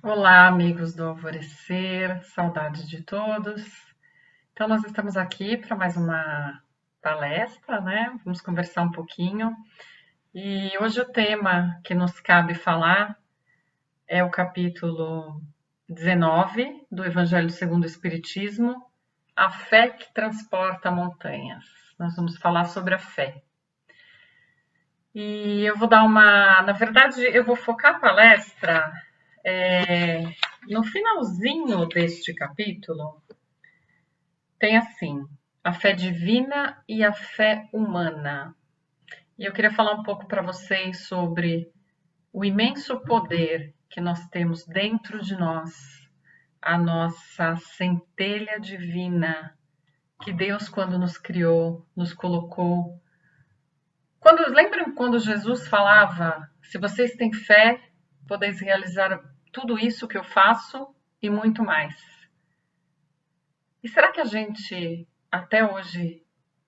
Olá, amigos do Alvorecer, saudades de todos. Então, nós estamos aqui para mais uma palestra, né? Vamos conversar um pouquinho. E hoje o tema que nos cabe falar é o capítulo 19 do Evangelho segundo o Espiritismo, a fé que transporta montanhas. Nós vamos falar sobre a fé. E eu vou dar na verdade, eu vou focar a palestra no finalzinho deste capítulo. Tem assim, a fé divina e a fé humana. E eu queria falar um pouco para vocês sobre o imenso poder que nós temos dentro de nós, a nossa centelha divina, que Deus, quando nos criou, nos colocou. Lembram quando Jesus falava: se vocês têm fé, podeis realizar tudo isso que eu faço e muito mais. E será que a gente até hoje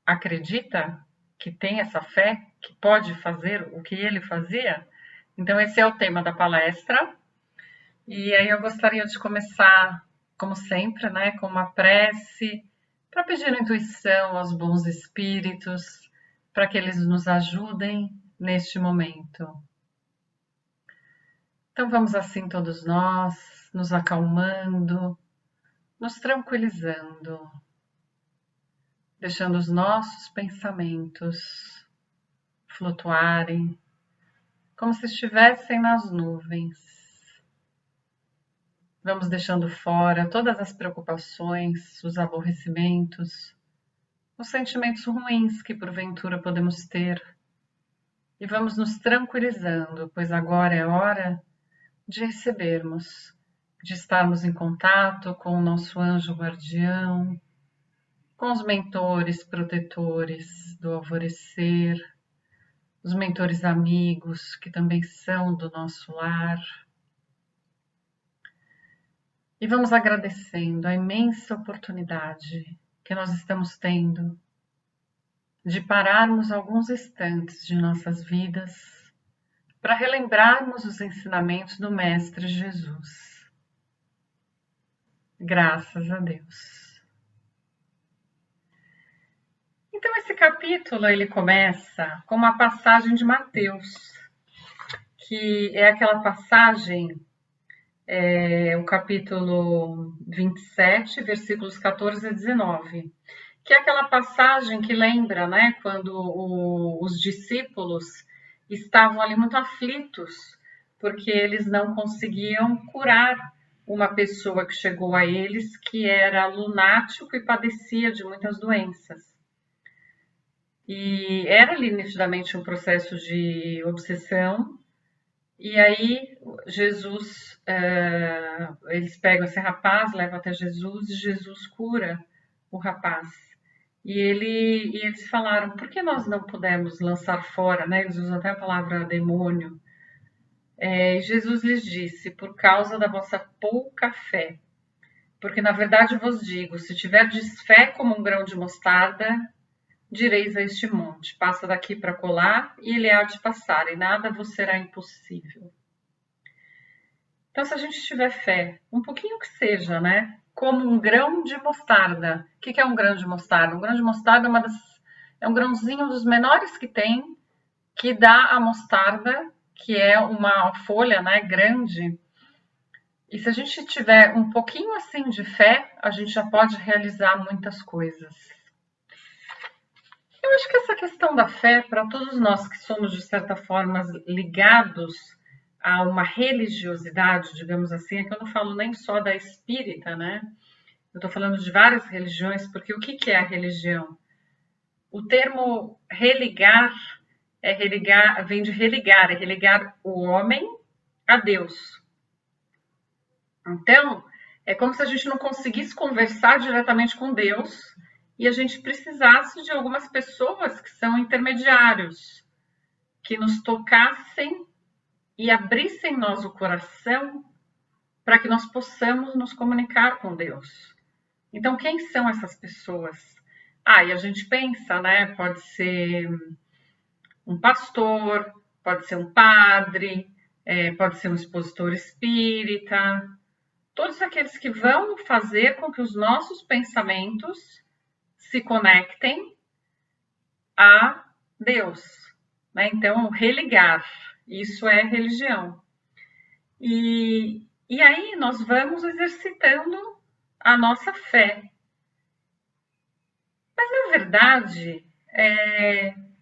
acredita que tem essa fé, que pode fazer o que ele fazia? Então, esse é o tema da palestra. E aí eu gostaria de começar, como sempre, né, com uma prece para pedir intuição aos bons espíritos, para que eles nos ajudem neste momento. Então, vamos assim todos nós, nos acalmando, nos tranquilizando, deixando os nossos pensamentos flutuarem como se estivessem nas nuvens. Vamos deixando fora todas as preocupações, os aborrecimentos, os sentimentos ruins que porventura podemos ter. E vamos nos tranquilizando, pois agora é hora de recebermos, de estarmos em contato com o nosso anjo guardião, com os mentores protetores do alvorecer, os mentores amigos que também são do nosso lar. E vamos agradecendo a imensa oportunidade que nós estamos tendo de pararmos alguns instantes de nossas vidas para relembrarmos os ensinamentos do Mestre Jesus. Graças a Deus. Então esse capítulo ele começa com uma passagem de Mateus, que é aquela passagem, o capítulo 27, versículos 14 a 19, que é aquela passagem que lembra, né, quando os discípulos estavam ali muito aflitos, porque eles não conseguiam curar uma pessoa que chegou a eles que era lunático e padecia de muitas doenças. E era ali nitidamente um processo de obsessão. E aí Jesus, eles pegam esse rapaz, levam até Jesus e Jesus cura o rapaz. E eles falaram: por que nós não pudemos lançar fora, né? Eles usam até a palavra demônio. E Jesus lhes disse: por causa da vossa pouca fé. Porque na verdade vos digo, se tiverdes fé como um grão de mostarda, direis a este monte: passa daqui para colar, e ele há de passar, e nada vos será impossível. Então, se a gente tiver fé, um pouquinho que seja, né? Como um grão de mostarda. O que é um grão de mostarda? Um grão de mostarda é um grãozinho dos menores que tem, que dá a mostarda, que é uma folha, né, grande. E se a gente tiver um pouquinho assim de fé, a gente já pode realizar muitas coisas. Eu acho que essa questão da fé, para todos nós que somos, de certa forma, ligados a uma religiosidade, digamos assim, é que eu não falo nem só da espírita, né? Eu estou falando de várias religiões, porque o que é a religião? O termo religar vem de religar, é religar o homem a Deus. Então, é como se a gente não conseguisse conversar diretamente com Deus e a gente precisasse de algumas pessoas que são intermediários, que nos tocassem e abrissem em nós o coração para que nós possamos nos comunicar com Deus. Então, quem são essas pessoas? E a gente pensa, né? Pode ser um pastor, pode ser um padre, pode ser um expositor espírita, todos aqueles que vão fazer com que os nossos pensamentos se conectem a Deus, né? Então, religar, isso é religião. E aí nós vamos exercitando a nossa fé. Mas, na verdade,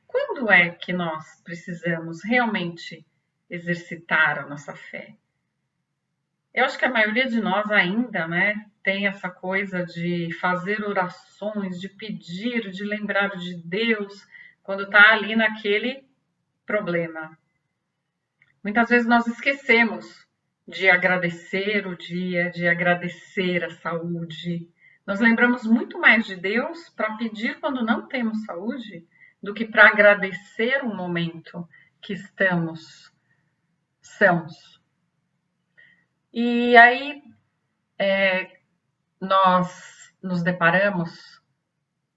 quando é que nós precisamos realmente exercitar a nossa fé? Eu acho que a maioria de nós ainda, né, tem essa coisa de fazer orações, de pedir, de lembrar de Deus quando está ali naquele problema. Muitas vezes nós esquecemos de agradecer o dia, de agradecer a saúde. Nós lembramos muito mais de Deus para pedir quando não temos saúde do que para agradecer o momento que estamos sãos. E aí nós nos deparamos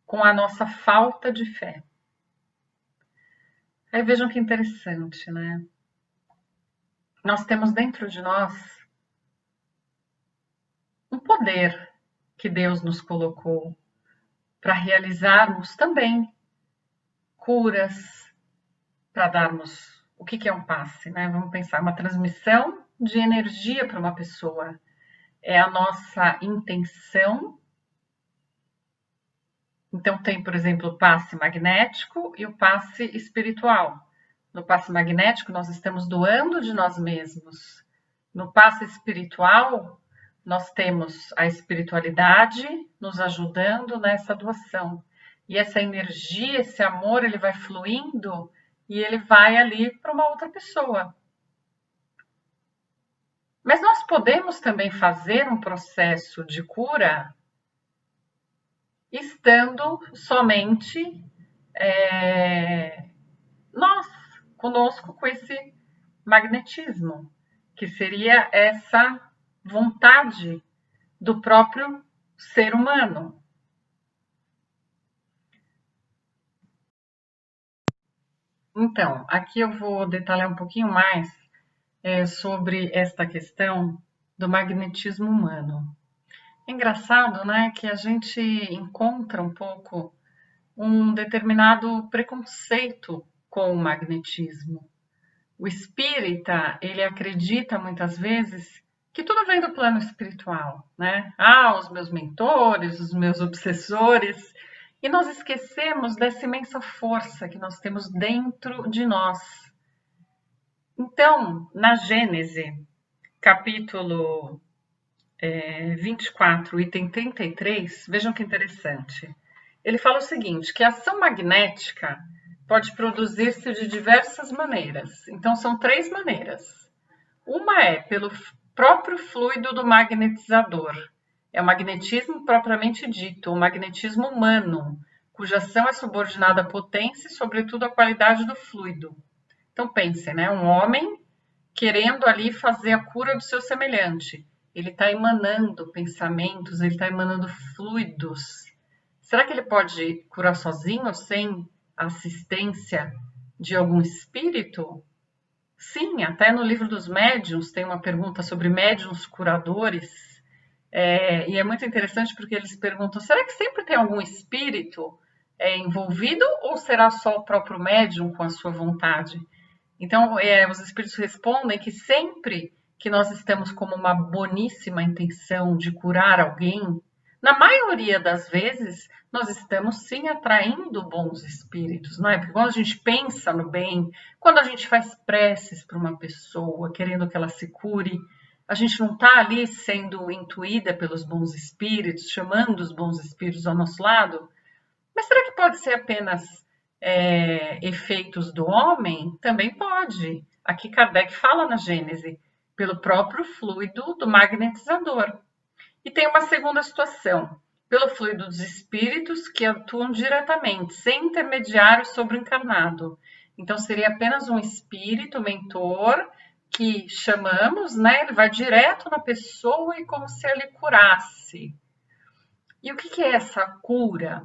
com a nossa falta de fé. Aí vejam que interessante, né? Nós temos dentro de nós um poder que Deus nos colocou para realizarmos também curas, para darmos o que é um passe, né? Vamos pensar, uma transmissão de energia para uma pessoa. É a nossa intenção. Então, tem, por exemplo, o passe magnético e o passe espiritual. No passe magnético, nós estamos doando de nós mesmos. No passe espiritual, nós temos a espiritualidade nos ajudando nessa doação. E essa energia, esse amor, ele vai fluindo e ele vai ali para uma outra pessoa. Mas nós podemos também fazer um processo de cura estando somente nós, conosco, com esse magnetismo, que seria essa vontade do próprio ser humano. Então, aqui eu vou detalhar um pouquinho mais sobre esta questão do magnetismo humano. É engraçado, né, que a gente encontra um pouco um determinado preconceito com o magnetismo. O espírita, ele acredita muitas vezes que tudo vem do plano espiritual, né? Os meus mentores, os meus obsessores, e nós esquecemos dessa imensa força que nós temos dentro de nós. Então, na Gênese, capítulo 24, item 33, vejam que interessante. Ele fala o seguinte, que a ação magnética pode produzir-se de diversas maneiras. Então, são 3 maneiras. Uma é pelo próprio fluido do magnetizador. É o magnetismo propriamente dito, o magnetismo humano, cuja ação é subordinada à potência e, sobretudo, à qualidade do fluido. Então, pensem, né? Um homem querendo ali fazer a cura do seu semelhante. Ele está emanando pensamentos, ele está emanando fluidos. Será que ele pode curar sozinho, sem a assistência de algum espírito? Sim, até no livro dos médiuns tem uma pergunta sobre médiuns curadores. E é muito interessante porque eles perguntam, será que sempre tem algum espírito envolvido ou será só o próprio médium com a sua vontade? Então, os espíritos respondem que sempre que nós estamos com uma boníssima intenção de curar alguém, na maioria das vezes, nós estamos sim atraindo bons espíritos, não é? Porque quando a gente pensa no bem, quando a gente faz preces para uma pessoa, querendo que ela se cure, a gente não está ali sendo intuída pelos bons espíritos, chamando os bons espíritos ao nosso lado? Mas será que pode ser apenas efeitos do homem? Também pode. Aqui Kardec fala na Gênese, pelo próprio fluido do magnetizador. E tem uma segunda situação, pelo fluido dos espíritos que atuam diretamente, sem intermediário sobre o encarnado. Então, seria apenas um espírito mentor que chamamos, né? Ele vai direto na pessoa e como se ele curasse. E o que é essa cura?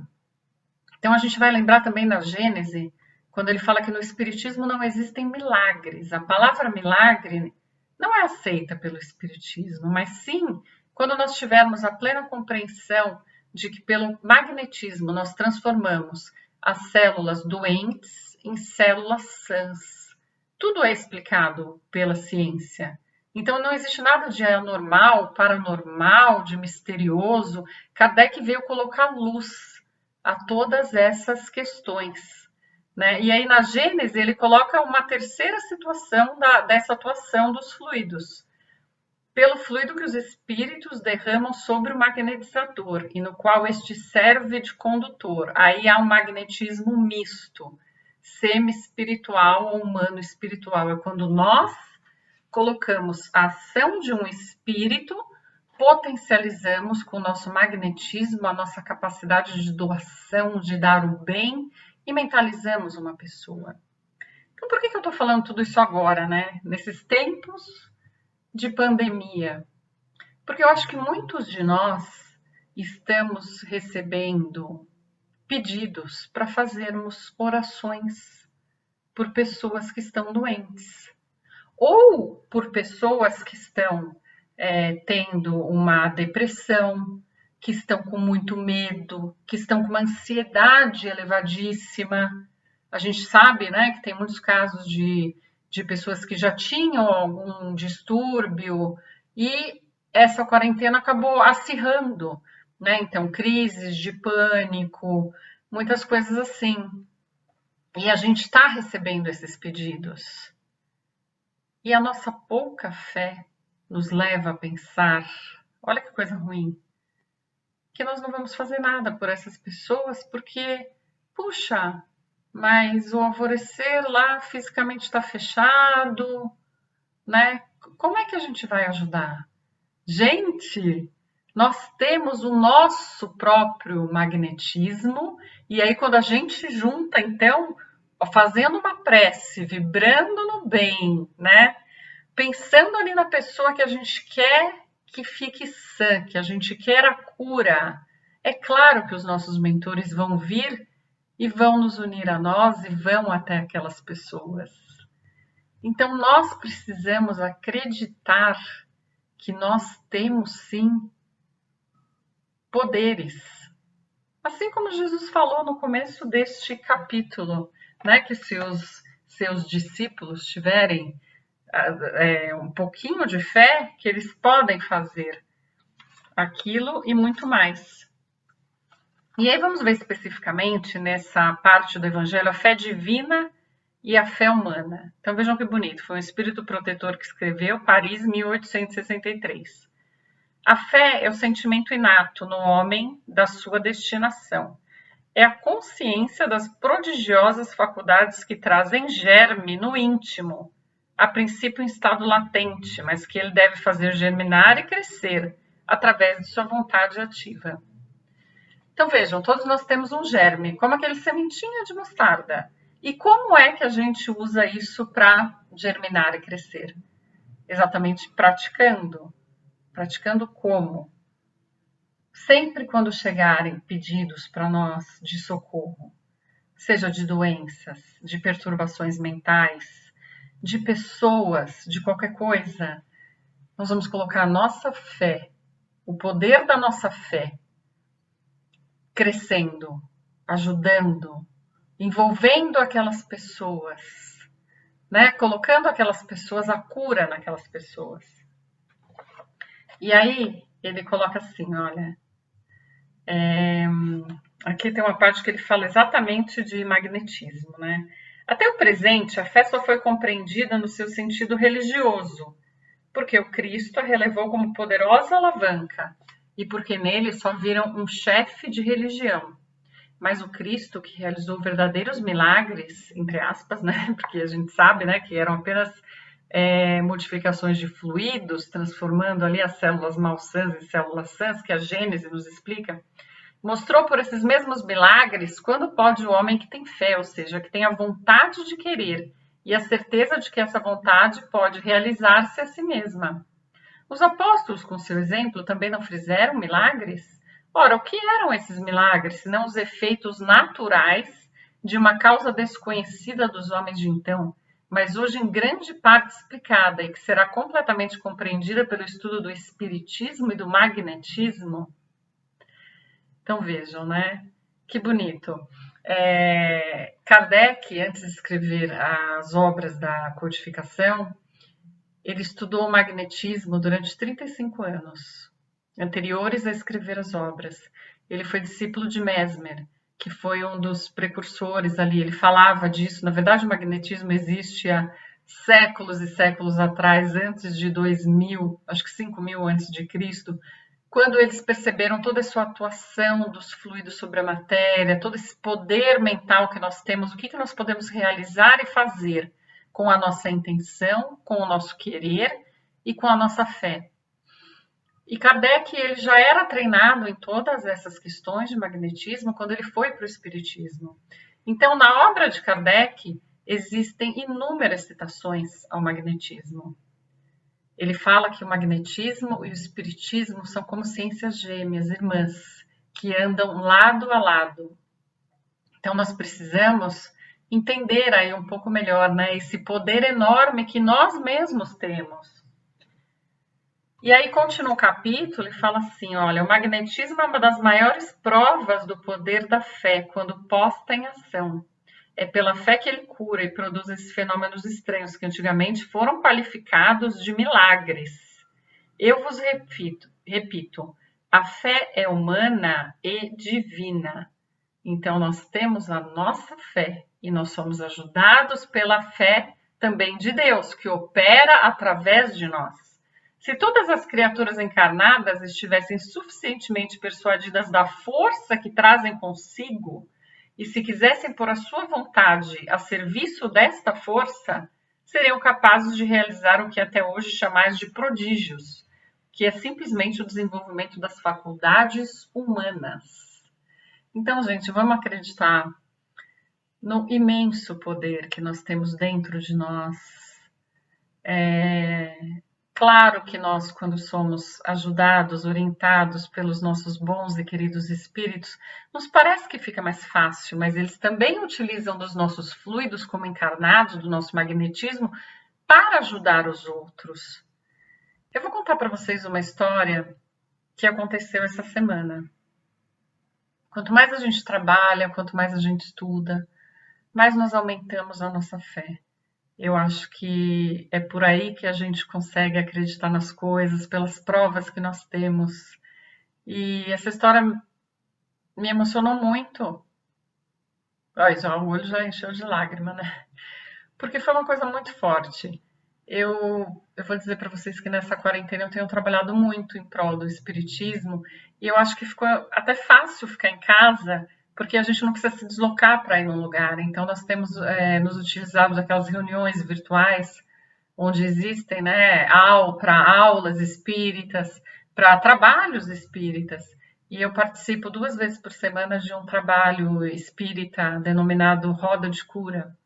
Então, a gente vai lembrar também na Gênese quando ele fala que no Espiritismo não existem milagres. A palavra milagre não é aceita pelo Espiritismo, mas sim quando nós tivermos a plena compreensão de que pelo magnetismo nós transformamos as células doentes em células sãs. Tudo é explicado pela ciência. Então não existe nada de anormal, paranormal, de misterioso. Kardec veio colocar luz a todas essas questões, né? E aí na Gênese ele coloca uma terceira situação dessa atuação dos fluidos. Pelo fluido que os espíritos derramam sobre o magnetizador e no qual este serve de condutor. Aí há um magnetismo misto, semi-espiritual ou humano-espiritual. É quando nós colocamos a ação de um espírito, potencializamos com o nosso magnetismo a nossa capacidade de doação, de dar o bem e mentalizamos uma pessoa. Então, por que eu estou falando tudo isso agora, né? Nesses tempos de pandemia? Porque eu acho que muitos de nós estamos recebendo pedidos para fazermos orações por pessoas que estão doentes ou por pessoas que estão tendo uma depressão, que estão com muito medo, que estão com uma ansiedade elevadíssima. A gente sabe, né, que tem muitos casos de pessoas que já tinham algum distúrbio e essa quarentena acabou acirrando, né? Então, crises de pânico, muitas coisas assim. E a gente está recebendo esses pedidos. E a nossa pouca fé nos leva a pensar, olha que coisa ruim, que nós não vamos fazer nada por essas pessoas porque, puxa, mas o alvorecer lá fisicamente está fechado, né? Como é que a gente vai ajudar? Gente, nós temos o nosso próprio magnetismo e aí quando a gente junta, então, fazendo uma prece, vibrando no bem, né? Pensando ali na pessoa que a gente quer que fique sã, que a gente quer a cura. É claro que os nossos mentores vão vir e vão nos unir a nós e vão até aquelas pessoas. Então nós precisamos acreditar que nós temos sim poderes. Assim como Jesus falou no começo deste capítulo, né, que se os seus discípulos tiverem um pouquinho de fé, que eles podem fazer aquilo e muito mais. E aí vamos ver especificamente nessa parte do Evangelho a fé divina e a fé humana. Então vejam que bonito, foi um espírito protetor que escreveu, Paris, 1863. A fé é o sentimento inato no homem da sua destinação. É a consciência das prodigiosas faculdades que trazem germe no íntimo, a princípio em estado latente, mas que ele deve fazer germinar e crescer através de sua vontade ativa. Então vejam, todos nós temos um germe, como aquele sementinha de mostarda. E como é que a gente usa isso para germinar e crescer? Exatamente praticando. Praticando como? Sempre quando chegarem pedidos para nós de socorro, seja de doenças, de perturbações mentais, de pessoas, de qualquer coisa, nós vamos colocar a nossa fé, o poder da nossa fé, crescendo, ajudando, envolvendo aquelas pessoas, né? Colocando aquelas pessoas, a cura naquelas pessoas. E aí ele coloca assim, olha, aqui tem uma parte que ele fala exatamente de magnetismo, né? Até o presente, a fé só foi compreendida no seu sentido religioso, porque o Cristo a relevou como poderosa alavanca e porque nele só viram um chefe de religião. Mas o Cristo que realizou verdadeiros milagres, entre aspas, né? Porque a gente sabe, né, que eram apenas modificações de fluidos, transformando ali as células malsãs em células sãs, que a Gênese nos explica, mostrou por esses mesmos milagres quando pode o homem que tem fé, ou seja, que tem a vontade de querer e a certeza de que essa vontade pode realizar-se a si mesma. Os apóstolos, com seu exemplo, também não fizeram milagres? Ora, o que eram esses milagres, senão os efeitos naturais de uma causa desconhecida dos homens de então, mas hoje em grande parte explicada e que será completamente compreendida pelo estudo do espiritismo e do magnetismo. Então vejam, né? Que bonito. Kardec, antes de escrever as obras da codificação, ele estudou o magnetismo durante 35 anos, anteriores a escrever as obras. Ele foi discípulo de Mesmer, que foi um dos precursores ali. Ele falava disso. Na verdade, o magnetismo existe há séculos e séculos atrás, antes de 2000, acho que 5.000 antes de Cristo, quando eles perceberam toda a sua atuação dos fluidos sobre a matéria, todo esse poder mental que nós temos, o que nós podemos realizar e fazer com a nossa intenção, com o nosso querer e com a nossa fé. E Kardec, ele já era treinado em todas essas questões de magnetismo quando ele foi para o espiritismo. Então, na obra de Kardec, existem inúmeras citações ao magnetismo. Ele fala que o magnetismo e o espiritismo são como ciências gêmeas, irmãs, que andam lado a lado. Então, nós precisamos entender aí um pouco melhor, né, esse poder enorme que nós mesmos temos. E aí continua o capítulo e fala assim, olha, o magnetismo é uma das maiores provas do poder da fé quando posta em ação. É pela fé que ele cura e produz esses fenômenos estranhos que antigamente foram qualificados de milagres. Eu vos repito, a fé é humana e divina. Então nós temos a nossa fé e nós somos ajudados pela fé também de Deus, que opera através de nós. Se todas as criaturas encarnadas estivessem suficientemente persuadidas da força que trazem consigo, e se quisessem pôr a sua vontade a serviço desta força, seriam capazes de realizar o que até hoje chamais de prodígios, que é simplesmente o desenvolvimento das faculdades humanas. Então, gente, vamos acreditar no imenso poder que nós temos dentro de nós. Claro que nós, quando somos ajudados, orientados pelos nossos bons e queridos espíritos, nos parece que fica mais fácil, mas eles também utilizam dos nossos fluidos como encarnados, do nosso magnetismo, para ajudar os outros. Eu vou contar para vocês uma história que aconteceu essa semana. Quanto mais a gente trabalha, quanto mais a gente estuda, mais nós aumentamos a nossa fé. Eu acho que é por aí que a gente consegue acreditar nas coisas, pelas provas que nós temos. E essa história me emocionou muito. Ai, o olho já encheu de lágrima, né? Porque foi uma coisa muito forte. Eu vou dizer para vocês que nessa quarentena eu tenho trabalhado muito em prol do espiritismo e eu acho que ficou até fácil ficar em casa porque a gente não precisa se deslocar para ir num lugar. Então, nós temos nos utilizado daquelas reuniões virtuais, onde existem, né, para aulas espíritas, para trabalhos espíritas. E eu participo 2 vezes por semana de um trabalho espírita denominado Roda de Cura.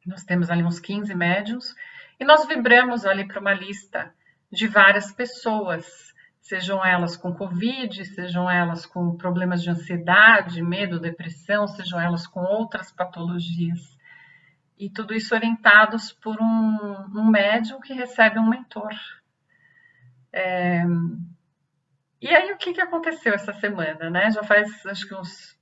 Nós temos ali uns 15 médiuns e nós vibramos ali para uma lista de várias pessoas, sejam elas com Covid, sejam elas com problemas de ansiedade, medo, depressão, sejam elas com outras patologias. E tudo isso orientados por um médium que recebe um mentor. E aí, o que aconteceu essa semana, né? Já faz, acho que uns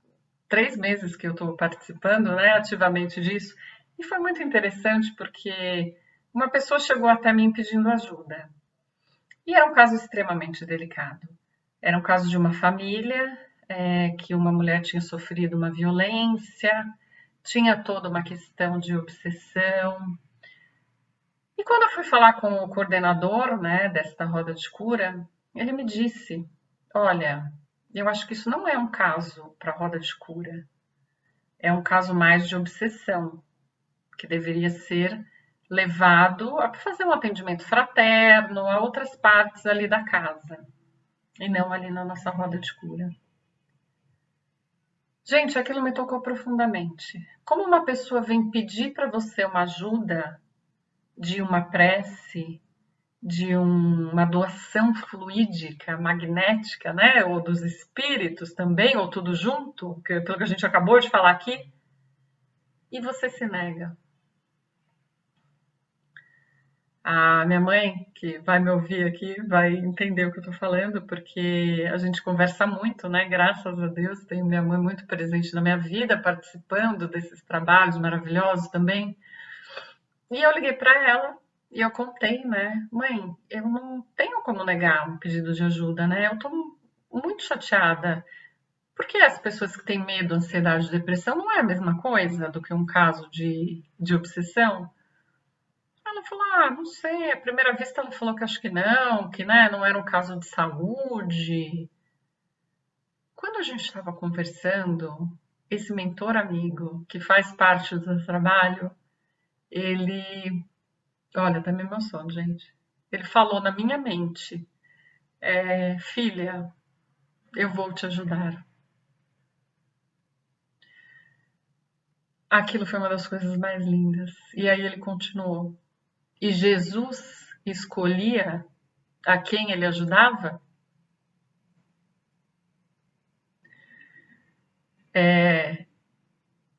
3 meses que eu estou participando, né, ativamente disso. E foi muito interessante porque uma pessoa chegou até mim pedindo ajuda. E era um caso extremamente delicado. Era um caso de uma família que uma mulher tinha sofrido uma violência, tinha toda uma questão de obsessão. E quando eu fui falar com o coordenador, né, desta roda de cura, ele me disse, olha, eu acho que isso não é um caso para roda de cura. É um caso mais de obsessão, que deveria ser levado a fazer um atendimento fraterno a outras partes ali da casa, e não ali na nossa roda de cura. Gente, aquilo me tocou profundamente. Como uma pessoa vem pedir para você uma ajuda de uma prece, de uma doação fluídica, magnética, né? Ou dos espíritos também, ou tudo junto, pelo que a gente acabou de falar aqui. e você se nega. A minha mãe, que vai me ouvir aqui, vai entender o que eu tô falando, porque a gente conversa muito, né? Graças a Deus, tenho minha mãe muito presente na minha vida, participando desses trabalhos maravilhosos também. E eu liguei para ela e eu contei, né? Mãe, eu não tenho como negar um pedido de ajuda, né? Eu tô muito chateada. Porque as pessoas que têm medo, ansiedade, depressão não é a mesma coisa do que um caso de obsessão? Ela falou, ah, não sei, à primeira vista ela falou que acho que não, que né, não era um caso de saúde. Quando a gente estava conversando, esse mentor amigo, que faz parte do trabalho, ele, olha, até me emociono, gente. Ele falou na minha mente, filha, eu vou te ajudar. Aquilo foi uma das coisas mais lindas. E aí ele continuou. E Jesus escolhia a quem ele ajudava?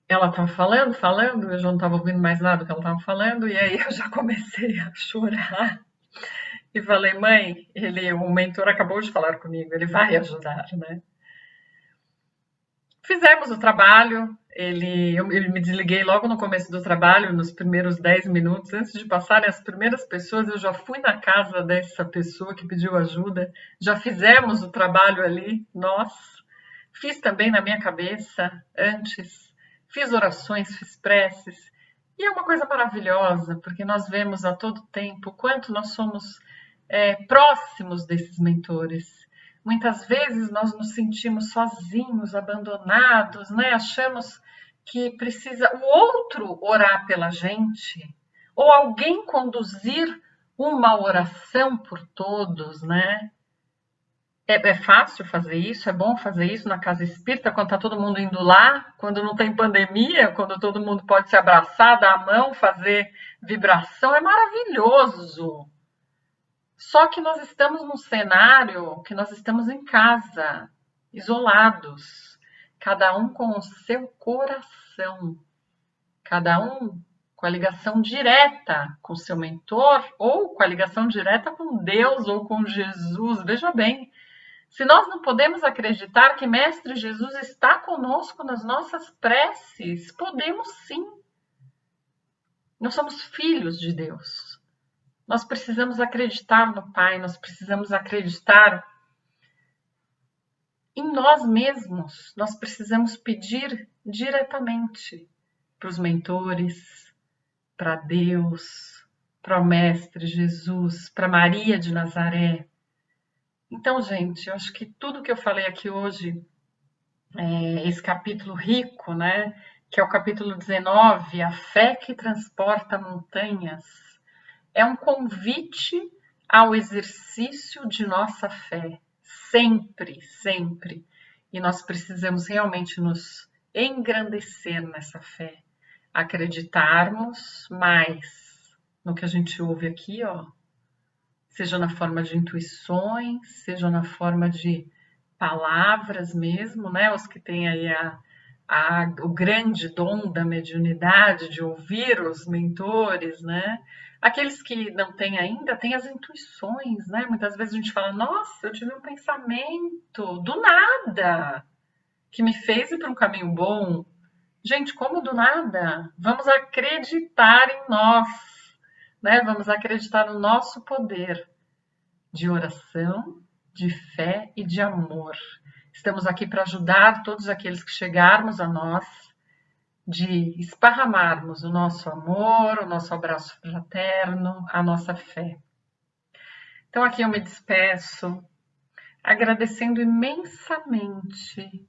Ela estava falando, eu já não estava ouvindo mais nada do que ela estava falando, e aí eu já comecei a chorar. E falei, mãe, o mentor acabou de falar comigo, ele vai ajudar, né? Fizemos o trabalho, eu me desliguei logo no começo do trabalho, nos primeiros 10 minutos, antes de passarem as primeiras pessoas, eu já fui na casa dessa pessoa que pediu ajuda, já fizemos o trabalho ali, nós. Fiz também na minha cabeça antes, fiz orações, fiz preces, e é uma coisa maravilhosa, porque nós vemos a todo tempo o quanto nós somos próximos desses mentores. Muitas vezes nós nos sentimos sozinhos, abandonados, né? Achamos que precisa o outro orar pela gente, ou alguém conduzir uma oração por todos, né? É fácil fazer isso, é bom fazer isso na casa espírita, quando está todo mundo indo lá, quando não tem pandemia, quando todo mundo pode se abraçar, dar a mão, fazer vibração, é maravilhoso. Só que nós estamos num cenário que nós estamos em casa, isolados, cada um com o seu coração, cada um com a ligação direta com o seu mentor ou com a ligação direta com Deus ou com Jesus. Veja bem, se nós não podemos acreditar que Mestre Jesus está conosco nas nossas preces, podemos sim. Nós somos filhos de Deus. Nós precisamos acreditar no Pai, nós precisamos acreditar em nós mesmos. Nós precisamos pedir diretamente para os mentores, para Deus, para o Mestre Jesus, para Maria de Nazaré. Então, gente, eu acho que tudo que eu falei aqui hoje, esse capítulo rico, né, que é o capítulo 19, a fé que transporta montanhas, é um convite ao exercício de nossa fé, sempre, sempre. E nós precisamos realmente nos engrandecer nessa fé, acreditarmos mais no que a gente ouve aqui, ó, seja na forma de intuições, seja na forma de palavras mesmo, né? Os que têm aí o grande dom da mediunidade, de ouvir os mentores, né? Aqueles que não têm ainda, têm as intuições, né? Muitas vezes a gente fala, nossa, eu tive um pensamento do nada que me fez ir para um caminho bom. Gente, como do nada? Vamos acreditar em nós, né? Vamos acreditar no nosso poder de oração, de fé e de amor. Estamos aqui para ajudar todos aqueles que chegarmos a nós, de esparramarmos o nosso amor, o nosso abraço fraterno, a nossa fé. Então aqui eu me despeço, agradecendo imensamente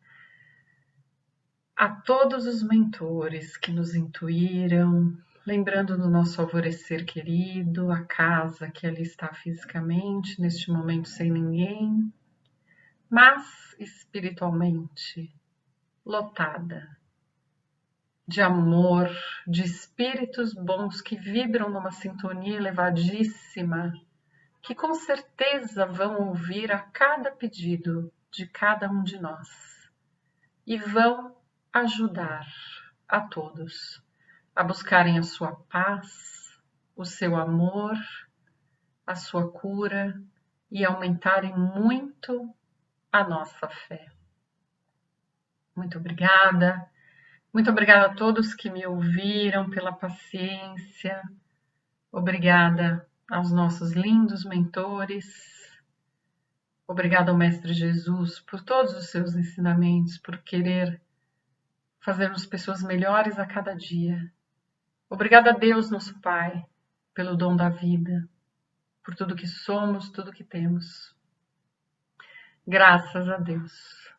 a todos os mentores que nos intuíram, lembrando do nosso alvorecer querido, a casa que ali está fisicamente, neste momento sem ninguém, mas espiritualmente lotada de amor, de espíritos bons que vibram numa sintonia elevadíssima, que com certeza vão ouvir a cada pedido de cada um de nós e vão ajudar a todos. a buscarem a sua paz, o seu amor, a sua cura e aumentarem muito a nossa fé. Muito obrigada. Muito obrigada a todos que me ouviram, pela paciência. Obrigada aos nossos lindos mentores. Obrigada ao Mestre Jesus por todos os seus ensinamentos, por querer fazermos pessoas melhores a cada dia. Obrigada a Deus, nosso Pai, pelo dom da vida, por tudo que somos, tudo que temos. Graças a Deus.